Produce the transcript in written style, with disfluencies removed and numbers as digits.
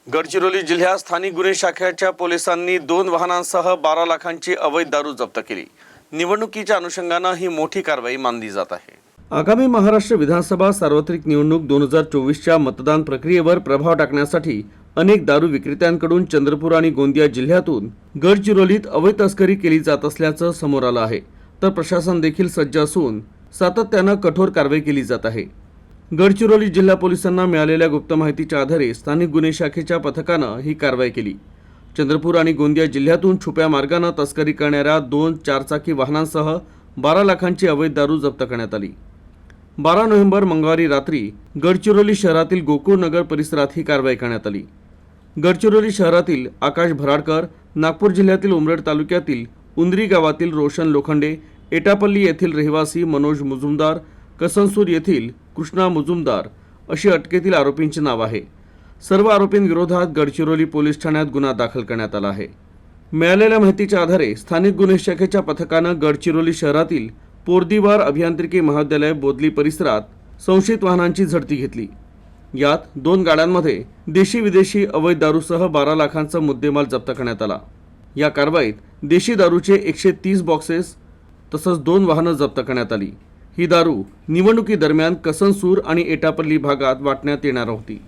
गडचिरोली जिल्ह्यात स्थानिक गुन्हे शाखेच्या पोलिसांनी 2 वाहनांसह 12 लाखांची अवैध दारू जप्त केली। निवडणुकीच्या अनुषंगाने ही मोठी कारवाई मानली जात आहे। आगामी महाराष्ट्र विधानसभा सार्वत्रिक निवडणूक 2024च्या मतदान प्रक्रियेवर प्रभाव टाकण्यासाठी अनेक दारू विक्रेत्यांकडून चंद्रपूर आणि गोंदिया जिल्ह्यातून गडचिरोलीत अवैध तस्करी केली जात असल्याचं समोर आलं आहे। तर प्रशासन देखील सज्ज असून सातत्याने कठोर कारवाई केली जात आहे। गडचिरोली जिल्हा पोलिसांना मिळालेल्या गुप्त माहितीच्या आधारे स्थानिक गुन्हे शाखेच्या पथकानं ही कारवाई केली। चंद्रपूर आणि गोंदिया जिल्ह्यातून छुप्या मार्गाने तस्करी करणाऱ्या 2 चारचाकी वाहनांसह 12 लाखांची अवैध दारू जप्त करण्यात आली। 12 नोव्हेंबर मंगळवारी रात्री गडचिरोली शहरातील गोकुळ नगर परिसरात ही कारवाई करण्यात आली। गडचिरोली शहरातील आकाश भराडकर, नागपूर जिल्ह्यातील उमरेड तालुक्यातील उंदरी गावातील रोशन लोखंडे, एटापल्ली येथील रहिवासी मनोज मुजुमदार, कसनसूर येथील कृष्णा मुजुमदार अशी अटकेतील आरोपींचे नाव आहे। सर्व आरोपींविरोधात गडचिरोली पोलीस ठाण्यात गुन्हा दाखल करण्यात आला आहे। मिळालेल्या माहितीच्या आधारे स्थानिक गुन्हे शाखेच्या पथकानं गडचिरोली शहरातील पोर्दीवार अभियांत्रिकी महाविद्यालय बोदली परिसरात संशयित वाहनांची झडती घेतली। यात 2 गाड्यांमध्ये देशी विदेशी अवैध दारूसह 12 लाखांचा मुद्देमाल जप्त करण्यात आला। या कारवाईत देशी दारूचे 130 बॉक्सेस तसंच 2 वाहनं जप्त करण्यात आली। ही दारू निवडणुकी दरम्यान कसनसूर आणि एटापल्ली भागात वाटण्यात येणार होती।